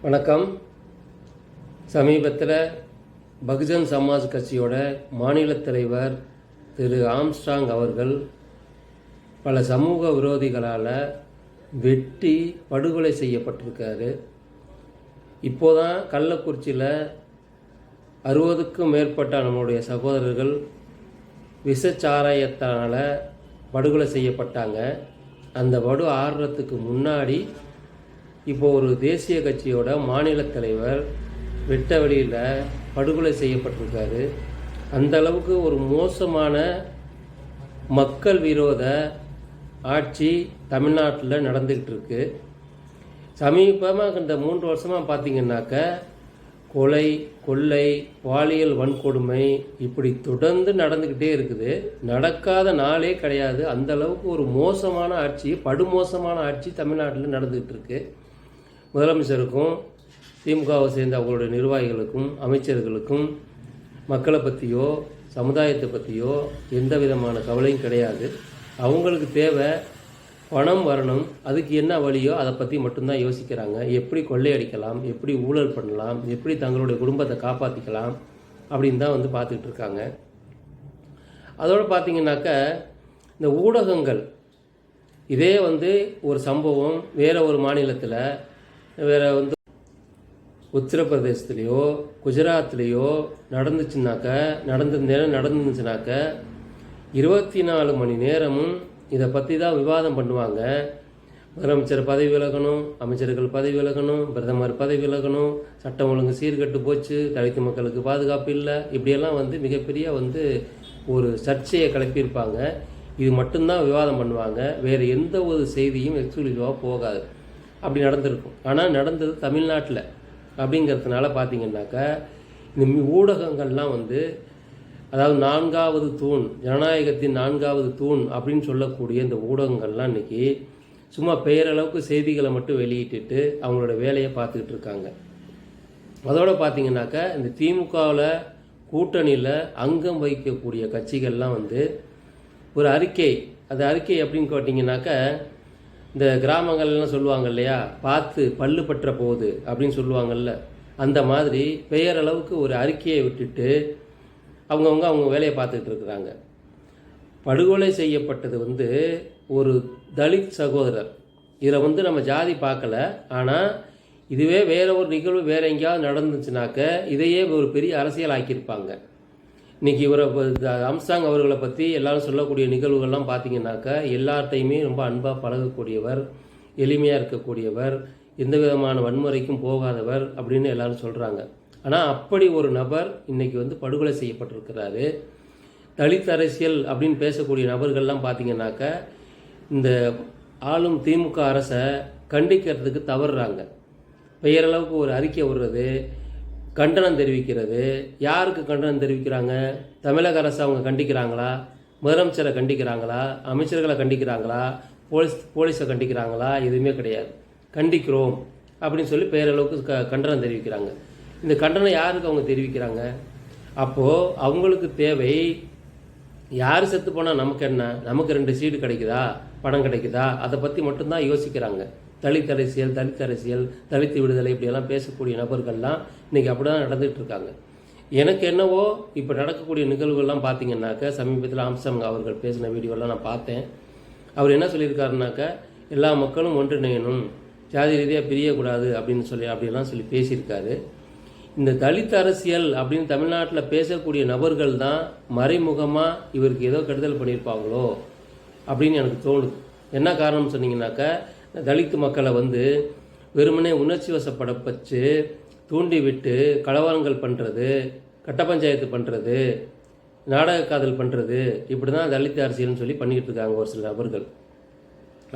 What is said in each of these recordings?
வணக்கம். சமீபத்தில் பகுஜன் சமாஜ் கட்சியோட மாநில தலைவர் திரு ஆம்ஸ்ட்ராங் அவர்கள் பல சமூக விரோதிகளால் வெட்டி படுகொலை செய்யப்பட்டிருக்காரு. இப்போதான் கள்ளக்குறிச்சியில் 60க்கும் மேற்பட்ட நம்முடைய சகோதரர்கள் விஷச்சாராயத்தினால் படுகொலை செய்யப்பட்டாங்க. அந்த படு ஆடுறதுக்கு முன்னாடி இப்போ ஒரு தேசிய கட்சியோட மாநில தலைவர் வெட்ட வழியில் படுகொலை செய்யப்பட்டிருக்காரு. அந்த அளவுக்கு ஒரு மோசமான மக்கள் விரோத ஆட்சி தமிழ்நாட்டில் நடந்துக்கிட்டு இருக்கு. சமீபமாக இந்த 3 வருஷமாக பார்த்தீங்கன்னாக்க கொலை, கொள்ளை, பாலியல் வன்கொடுமை இப்படி தொடர்ந்து நடந்துக்கிட்டே இருக்குது. நடக்காத நாளே கிடையாது. அந்த அளவுக்கு ஒரு மோசமான ஆட்சி, படுமோசமான ஆட்சி தமிழ்நாட்டில் நடந்துக்கிட்டு இருக்கு. முதலமைச்சருக்கும் திமுகவை சேர்ந்த அவங்களுடைய நிர்வாகிகளுக்கும் அமைச்சர்களுக்கும் மக்களை பற்றியோ சமுதாயத்தை பற்றியோ எந்த விதமான கவலையும் கிடையாது. அவங்களுக்கு தேவை பணம் வரணும், அதுக்கு என்ன வழியோ அதை பற்றி மட்டும்தான் யோசிக்கிறாங்க. எப்படி கொள்ளையடிக்கலாம், எப்படி ஊழல் பண்ணலாம், எப்படி தங்களுடைய குடும்பத்தை காப்பாற்றிக்கலாம் அப்படின்னு தான் பார்த்துக்கிட்டு இருக்காங்க. அதோடு பார்த்திங்கனாக்க இந்த ஊடகங்கள் இதே ஒரு சம்பவம் வேறு ஒரு மாநிலத்தில் வேறு உத்தரப்பிரதேசத்துலேயோ குஜராத்லேயோ நடந்துச்சுனாக்க 24 மணி நேரமும் இதை பற்றி தான் விவாதம் பண்ணுவாங்க. முதலமைச்சர் பதவி விலகணும், அமைச்சர்கள் பதவி விலகணும், பிரதமர் பதவி விலகணும், சட்டம் ஒழுங்கு சீர்கட்டு போச்சு, தலித்து மக்களுக்கு பாதுகாப்பு இல்லை, இப்படியெல்லாம் மிகப்பெரிய ஒரு சர்ச்சையை கிளப்பியிருப்பாங்க. இது மட்டும்தான் விவாதம் பண்ணுவாங்க. வேறு எந்த ஒரு செய்தியும் எக்ஸ்க்ளூசிவாக போகாது. அப்படி நடந்திருக்கும். ஆனால் நடந்தது தமிழ்நாட்டில் அப்படிங்கிறதுனால பார்த்தீங்கன்னாக்கா இந்த ஊடகங்கள்லாம் அதாவது 4வது தூண், ஜனநாயகத்தின் 4வது தூண் அப்படின்னு சொல்லக்கூடிய இந்த ஊடகங்கள்லாம் இன்றைக்கி சும்மா பெயரளவுக்கு செய்திகளை மட்டும் வெளியிட்டுட்டு அவங்களோட வேலையை பார்த்துக்கிட்டு இருக்காங்க. அதோடு பார்த்திங்கனாக்கா இந்த திமுகவில் கூட்டணியில் அங்கம் வகிக்கக்கூடிய கட்சிகள்லாம் ஒரு அறிக்கை, அந்த அறிக்கை எப்படின்னு கேட்டிங்கனாக்கா இந்த கிராமங்கள்லாம் சொல்லுவாங்க இல்லையா, பார்த்து பல்லு பற்ற போகுது அப்படின்னு சொல்லுவாங்கள்ல, அந்த மாதிரி பெயரளவுக்கு ஒரு அறிக்கையை விட்டுட்டு அவங்க வேலையை பார்த்துக்கிட்டு இருக்கிறாங்க. படுகொலை செய்யப்பட்டது ஒரு தலித் சகோதரர். இதில் நம்ம ஜாதி பார்க்கல. ஆனால் இதுவே வேற ஒரு நிகழ்வு வேறு எங்கேயாவது நடந்துச்சுனாக்க இதையே ஒரு பெரிய அரசியல் ஆக்கியிருப்பாங்க. இன்றைக்கி இவரை ஆம்ஸ்ட்ராங் அவர்களை பற்றி எல்லாரும் சொல்லக்கூடிய நிகழ்வுகள்லாம் பார்த்தீங்கன்னாக்கா எல்லார்ட்டையுமே ரொம்ப அன்பாக பழகக்கூடியவர், எளிமையாக இருக்கக்கூடியவர், எந்த விதமான வன்முறைக்கும் போகாதவர் அப்படின்னு எல்லாரும் சொல்கிறாங்க. ஆனால் அப்படி ஒரு நபர் இன்றைக்கி படுகொலை செய்யப்பட்டிருக்கிறாரு. தலித் அரசியல் அப்படின்னு பேசக்கூடிய நபர்கள்லாம் பார்த்திங்கனாக்கா இந்த ஆளும் திமுக அரசை கண்டிக்கிறதுக்கு தவறுறாங்க. பெயரளவுக்கு ஒரு அறிக்கை விடுறது, கண்டனம் தெரிவிக்கிறது. யாருக்கு கண்டனம் தெரிவிக்கிறாங்க? தமிழக அரசு அவங்க கண்டிக்கிறாங்களா? முதலமைச்சரை கண்டிக்கிறாங்களா? அமைச்சர்களை கண்டிக்கிறாங்களா? போலீஸை கண்டிக்கிறாங்களா? எதுவுமே கிடையாது. கண்டிக்கிறோம் அப்படின்னு சொல்லி பெயரளவுக்கு கண்டனம் தெரிவிக்கிறாங்க. இந்த கண்டனம் யாருக்கு அவங்க தெரிவிக்கிறாங்க? அப்போது அவங்களுக்கு தேவை யார் செத்து போனால் நமக்கு என்ன, நமக்கு 2 சீடு கிடைக்குதா, பணம் கிடைக்குதா, அதை பற்றி மட்டும்தான் யோசிக்கிறாங்க. தலித் அரசியல், தலித்து விடுதலை இப்படியெல்லாம் பேசக்கூடிய நபர்கள்லாம் இன்றைக்கி அப்படி தான் நடந்துகிட்டு இருக்காங்க. எனக்கு என்னவோ இப்போ நடக்கக்கூடிய நிகழ்வுகள்லாம் பார்த்தீங்கன்னாக்கா சமீபத்தில் ஆம்ஸ்ட்ராங் அவர்கள் பேசின வீடியோலாம் நான் பார்த்தேன். அவர் என்ன சொல்லியிருக்காருனாக்கா எல்லா மக்களும் ஒன்றிணையணும், ஜாதி ரீதியாக பிரியக்கூடாது அப்படிலாம் சொல்லி பேசியிருக்காரு. இந்த தலித் அரசியல் அப்படின்னு தமிழ்நாட்டில் பேசக்கூடிய நபர்கள் தான் மறைமுகமாக இவருக்கு ஏதோ கெடுதல் பண்ணியிருப்பாங்களோ அப்படின்னு எனக்கு தோணுது. என்ன காரணம் சொன்னீங்கன்னாக்கா தலித்து மக்களை வெறுமனே உணர்ச்சி வசப்பட வச்சு தூண்டி விட்டு கலவரங்கள் பண்ணுறது, கட்ட பஞ்சாயத்து பண்ணுறது, நாடக காதல் பண்ணுறது, இப்படி தான் தலித் அரசியல்னு சொல்லி பண்ணிக்கிட்டு இருக்காங்க ஒரு சில நபர்கள்.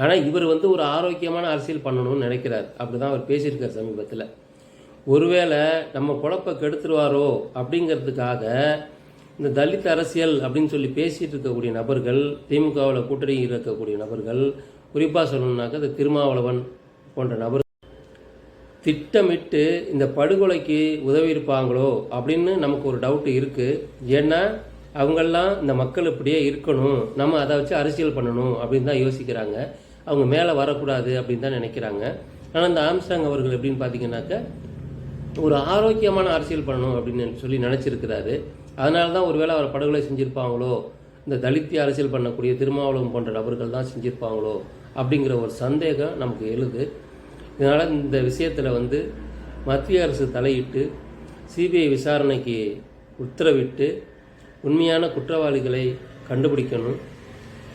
ஆனால் இவர் ஒரு ஆரோக்கியமான அரசியல் பண்ணணும்னு நினைக்கிறார். அப்படி தான் அவர் பேசியிருக்கார் சமீபத்தில். ஒருவேளை நம்ம குழப்ப கெடுத்துருவாரோ அப்படிங்கிறதுக்காக இந்த தலித் அரசியல் அப்படின்னு சொல்லி பேசிகிட்டு இருக்கக்கூடிய நபர்கள், திமுகவில் கூட்டணி இருக்கக்கூடிய நபர்கள், குறிப்பாக சொல்லணுன்னாக்க இந்த திருமாவளவன் போன்ற நபர்கள் திட்டமிட்டு இந்த படுகொலைக்கு உதவி இருப்பாங்களோ அப்படின்னு நமக்கு ஒரு டவுட்டு இருக்குது. ஏன்னா அவங்கெல்லாம் இந்த மக்கள் இப்படியே இருக்கணும், நம்ம அதை வச்சு அரசியல் பண்ணணும் அப்படின்னு தான் யோசிக்கிறாங்க. அவங்க மேலே வரக்கூடாது அப்படின்னு தான் நினைக்கிறாங்க. ஆனால் இந்த ஆம்ஸ்ட்ராங் அவர்கள் எப்படின்னு பார்த்தீங்கன்னாக்க ஒரு ஆரோக்கியமான அரசியல் பண்ணணும் அப்படின்னு சொல்லி நினச்சிருக்கிறாரு. அதனால தான் ஒருவேளை அவர் படுகொலை செஞ்சுருப்பாங்களோ, இந்த தலித் அரசியல் பண்ணக்கூடிய திருமாவளவன் போன்ற நபர்கள் தான் செஞ்சுருப்பாங்களோ அப்படிங்கிற ஒரு சந்தேகம் நமக்கு எழுது. இதனால் இந்த விஷயத்தில் மத்திய அரசு தலையிட்டு சிபிஐ விசாரணைக்கு உத்தரவிட்டு உண்மையான குற்றவாளிகளை கண்டுபிடிக்கணும்.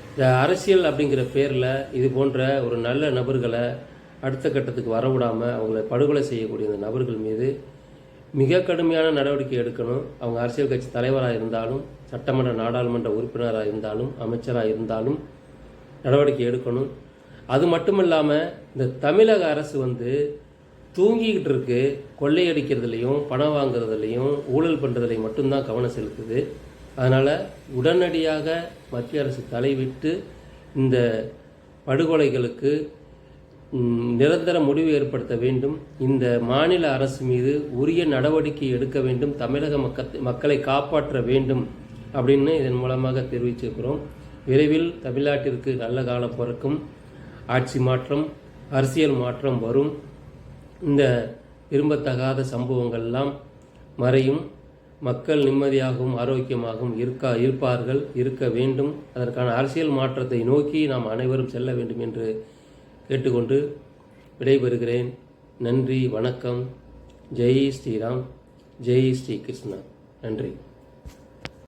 இந்த அரசியல் அப்படிங்கிற பேரில் இது போன்ற ஒரு நல்ல நபர்களை அடுத்த கட்டத்துக்கு வரவிடாமல் அவங்களை படுகொலை செய்யக்கூடிய இந்த நபர்கள் மீது மிக கடுமையான நடவடிக்கை எடுக்கணும். அவங்க அரசியல் கட்சி தலைவராக இருந்தாலும், சட்டமன்ற நாடாளுமன்ற உறுப்பினராக இருந்தாலும், அமைச்சராக இருந்தாலும் நடவடிக்கை எடுக்கணும். அது மட்டும் இல்லாமல் இந்த தமிழக அரசு தூங்கிக்கிட்டு இருக்கு. கொள்ளையடிக்கிறதுலையும் பணம் வாங்குறதுலையும் ஊழல் பண்ணுறதுலையும் மட்டும்தான் கவனம் செலுத்துது. அதனால் உடனடியாக மத்திய அரசு தலைவிட்டு இந்த படுகொலைகளுக்கு நிரந்தர முடிவு ஏற்படுத்த வேண்டும். இந்த மாநில அரசு மீது உரிய நடவடிக்கை எடுக்க வேண்டும். தமிழக மக்களை காப்பாற்ற வேண்டும் அப்படின்னு இதன் மூலமாக தெரிவிச்சிருக்கிறோம். விரைவில் தமிழ்நாட்டிற்கு நல்ல காலம் பிறக்கும். ஆட்சி மாற்றம், அரசியல் மாற்றம் வரும். இந்த விரும்பத்தகாத சம்பவங்கள்லாம் மறையும். மக்கள் நிம்மதியாகவும் ஆரோக்கியமாகவும் இருக்க வேண்டும். அதற்கான அரசியல் மாற்றத்தை நோக்கி நாம் அனைவரும் செல்ல வேண்டும் என்று கேட்டுக்கொண்டு விடைபெறுகிறேன். நன்றி, வணக்கம். ஜெய் ஸ்ரீராம், ஜெய் ஸ்ரீ கிருஷ்ணா. நன்றி.